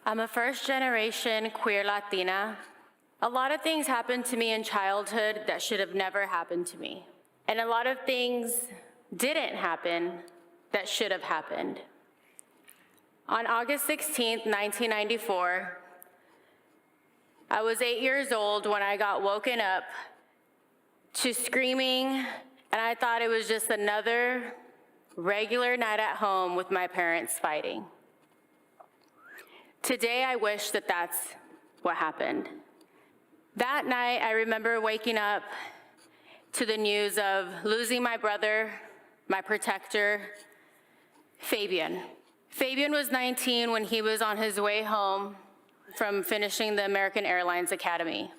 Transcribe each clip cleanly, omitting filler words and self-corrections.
I'm a first-generation queer Latina. A lot of things happened to me in childhood that should have never happened to me. And a lot of things didn't happen that should have happened. On August 16th, 1994, I was 8 years old when I got woken up to screaming, and I thought it was just another regular night at home with my parents fighting. Today, I wish that that's what happened. That night, I remember waking up to the news of losing my brother, my protector, Fabian. Fabian was 19 when he was on his way home from finishing the American Airlines Academy.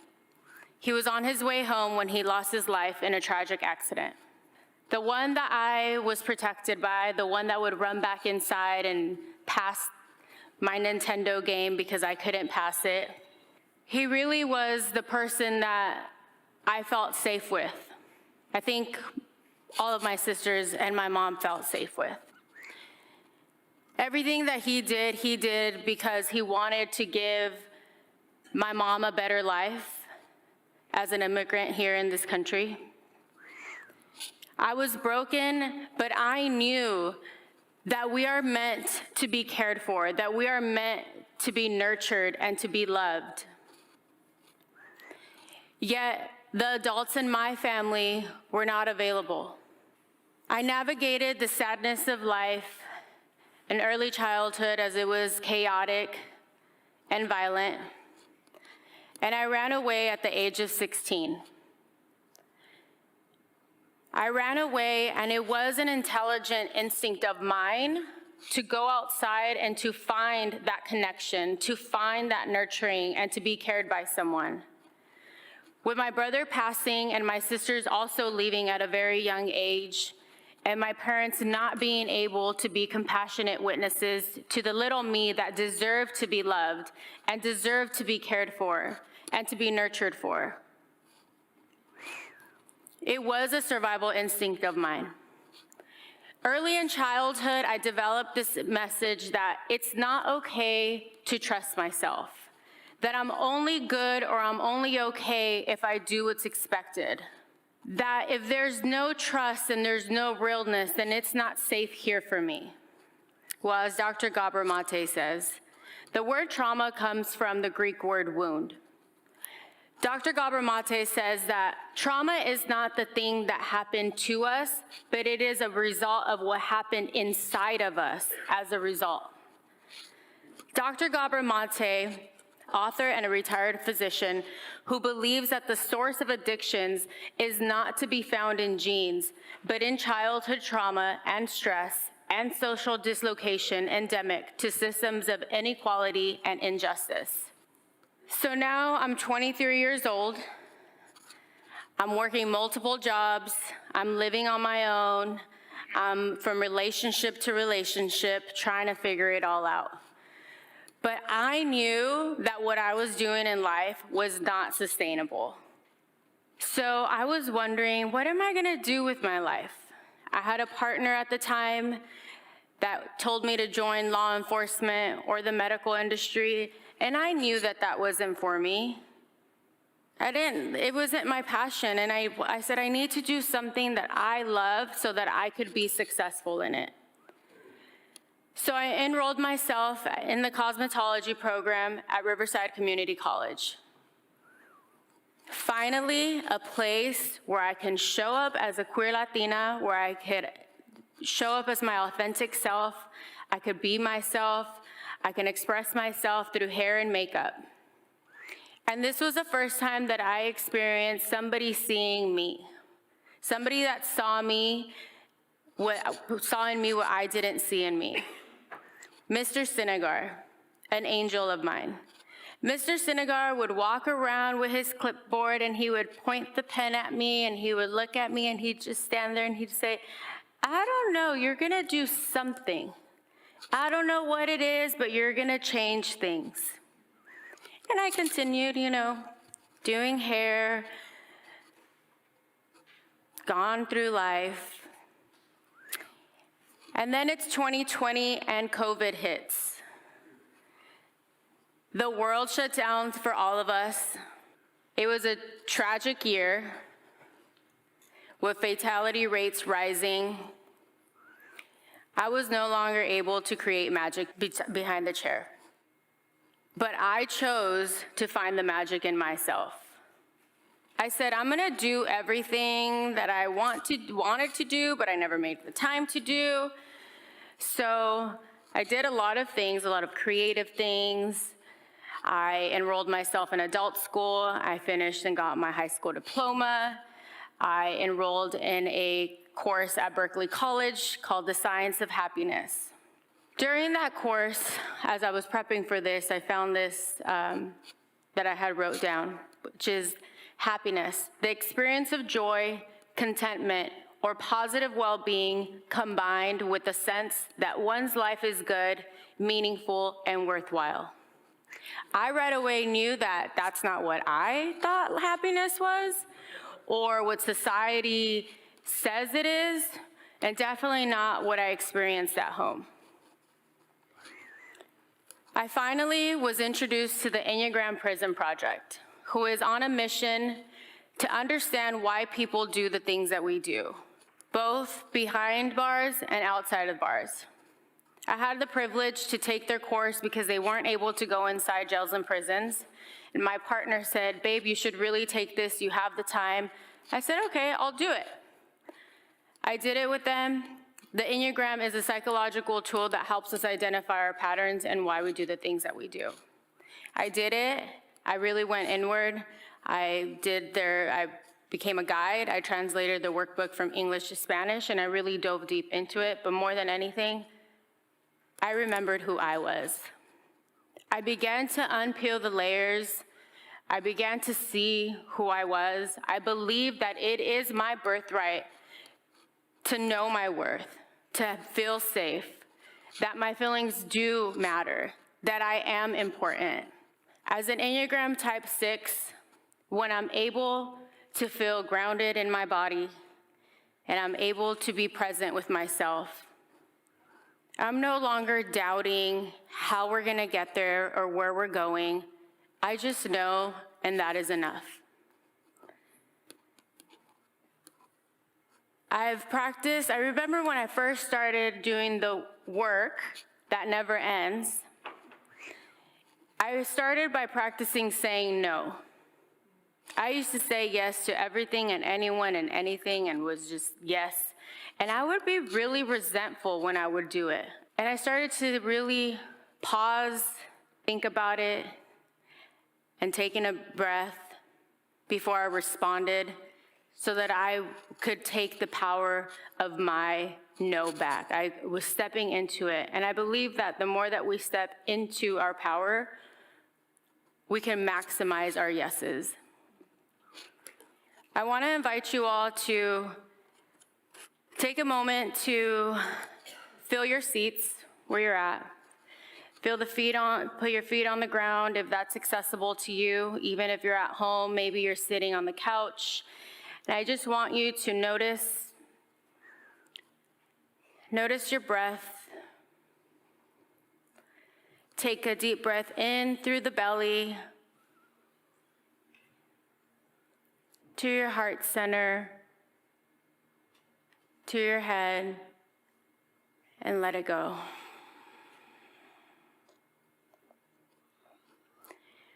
He was on his way home when he lost his life in a tragic accident. The one that I was protected by, the one that would run back inside and pass my Nintendo game because I couldn't pass it, he really was the person that I felt safe with. I think all of my sisters and my mom felt safe with. Everything that he did because he wanted to give my mom a better life as an immigrant here in this country. I was broken, but I knew that we are meant to be cared for, that we are meant to be nurtured and to be loved. Yet, the adults in my family were not available. I navigated the sadness of life in early childhood as it was chaotic and violent, and I ran away at the age of 16. I ran away, and it was an intelligent instinct of mine to go outside and to find that connection, to find that nurturing, and to be cared by someone. With my brother passing and my sisters also leaving at a very young age, and my parents not being able to be compassionate witnesses to the little me that deserved to be loved and deserved to be cared for and to be nurtured for. It was a survival instinct of mine. Early in childhood, I developed this message that it's not okay to trust myself, that I'm only good or I'm only okay if I do what's expected, that if there's no trust and there's no realness, then it's not safe here for me. Well, as Dr. Gabor Mate says, the word trauma comes from the Greek word wound. Dr. Gabor Mate says that trauma is not the thing that happened to us, but it is a result of what happened inside of us as a result. Dr. Gabor Mate, author and a retired physician, who believes that the source of addictions is not to be found in genes, but in childhood trauma and stress and social dislocation endemic to systems of inequality and injustice. So now I'm 23 years old. I'm working multiple jobs. I'm living on my own. I'm from relationship to relationship, trying to figure it all out. But I knew that what I was doing in life was not sustainable. So I was wondering, what am I gonna do with my life? I had a partner at the time that told me to join law enforcement or the medical industry, and I knew that that wasn't for me. It wasn't my passion, and I said I need to do something that I love so that I could be successful in it. So I enrolled myself in the cosmetology program at Riverside Community College. Finally, a place where I can show up as a queer Latina, where I could show up as my authentic self, I could be myself, I can express myself through hair and makeup. And this was the first time that I experienced somebody seeing me, somebody that saw in me what I didn't see in me. Mr. Sinegar, an angel of mine. Mr. Sinegar would walk around with his clipboard and he would point the pen at me and he would look at me and he'd just stand there and he'd say, I don't know, you're gonna do something. I don't know what it is, but you're gonna change things. And I continued, doing hair, gone through life. And then it's 2020 and COVID hits. The world shut down for all of us. It was a tragic year with fatality rates rising. I was no longer able to create magic behind the chair. But I chose to find the magic in myself. I said, I'm gonna do everything that I wanted to do, but I never made the time to do. So I did a lot of things, a lot of creative things. I enrolled myself in adult school. I finished and got my high school diploma. I enrolled in a course at Berkeley College called The Science of Happiness. During that course, as I was prepping for this, I found this that I had wrote down, which is happiness, the experience of joy, contentment, or positive well-being combined with the sense that one's life is good, meaningful, and worthwhile. I right away knew that that's not what I thought happiness was, or what society says it is, and definitely not what I experienced at home. I finally was introduced to the Enneagram Prison Project, who is on a mission to understand why people do the things that we do, both behind bars and outside of bars. I had the privilege to take their course because they weren't able to go inside jails and prisons. And my partner said, babe, you should really take this, you have the time. I said, okay, I'll do it. I did it with them. The Enneagram is a psychological tool that helps us identify our patterns and why we do the things that we do. I did it. I really went inward. I became a guide. I translated the workbook from English to Spanish, and I really dove deep into it. But more than anything, I remembered who I was. I began to unpeel the layers. I began to see who I was. I believe that it is my birthright to know my worth, to feel safe, that my feelings do matter, that I am important. As an Enneagram Type 6, when I'm able to feel grounded in my body and I'm able to be present with myself, I'm no longer doubting how we're gonna get there or where we're going. I just know, and that is enough. I've practiced, I remember when I first started doing the work that never ends, I started by practicing saying no. I used to say yes to everything and anyone and anything and was just yes. And I would be really resentful when I would do it. And I started to really pause, think about it, and taking a breath before I responded so that I could take the power of my no back. I was stepping into it. And I believe that the more that we step into our power, we can maximize our yeses. I want to invite you all to take a moment to feel your seats where you're at. Feel the feet on, put your feet on the ground if that's accessible to you. Even if you're at home, maybe you're sitting on the couch. And I just want you to notice your breath. Take a deep breath in through the belly to your heart center, to your head, and let it go.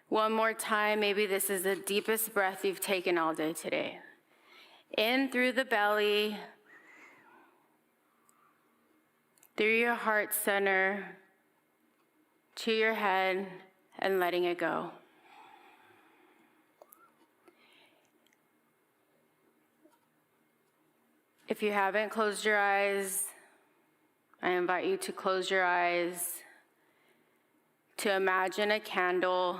One more time, maybe this is the deepest breath you've taken all day today. In through the belly, through your heart center, to your head, and letting it go. If you haven't closed your eyes, I invite you to close your eyes, to imagine a candle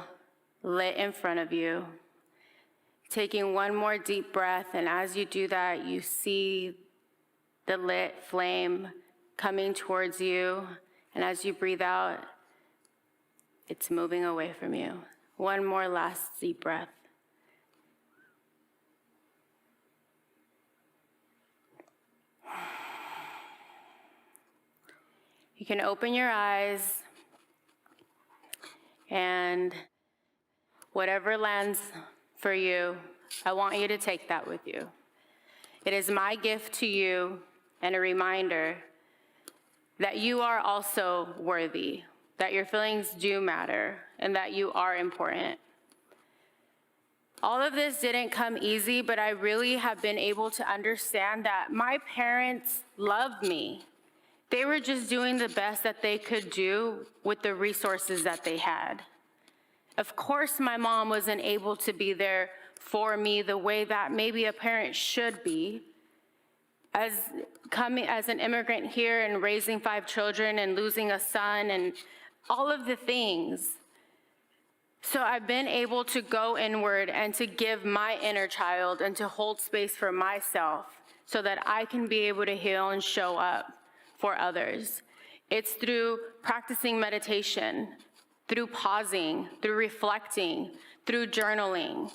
lit in front of you. Taking one more deep breath, and as you do that, you see the lit flame coming towards you, and as you breathe out, it's moving away from you. One more last deep breath. You can open your eyes. And whatever lands for you, I want you to take that with you. It is my gift to you and a reminder that you are also worthy, that your feelings do matter, and that you are important. All of this didn't come easy, but I really have been able to understand that my parents loved me. They were just doing the best that they could do with the resources that they had. Of course, my mom wasn't able to be there for me the way that maybe a parent should be. As coming as an immigrant here and raising 5 children and losing a son and all of the things. So I've been able to go inward and to give my inner child and to hold space for myself so that I can be able to heal and show up for others. It's through practicing meditation, through pausing, through reflecting, through journaling.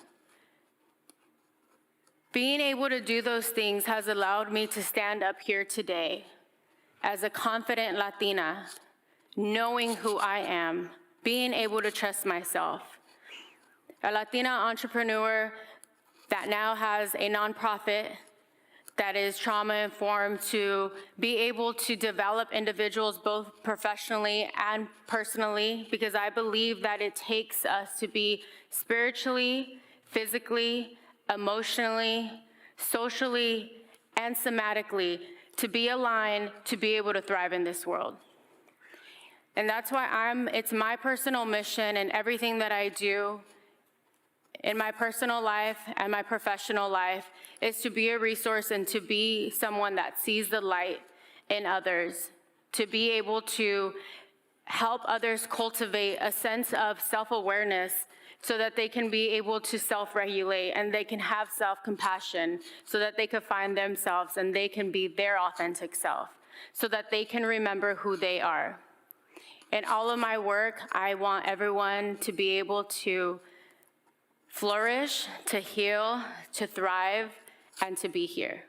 Being able to do those things has allowed me to stand up here today as a confident Latina, knowing who I am, being able to trust myself. A Latina entrepreneur that now has a nonprofit that is trauma-informed to be able to develop individuals both professionally and personally, because I believe that it takes us to be spiritually, physically, emotionally, socially, and somatically to be aligned to be able to thrive in this world. And that's why it's my personal mission and everything that I do in my personal life and my professional life is to be a resource and to be someone that sees the light in others, to be able to help others cultivate a sense of self-awareness so that they can be able to self-regulate and they can have self-compassion so that they can find themselves and they can be their authentic self so that they can remember who they are. In all of my work, I want everyone to be able to flourish, to heal, to thrive, and to be here.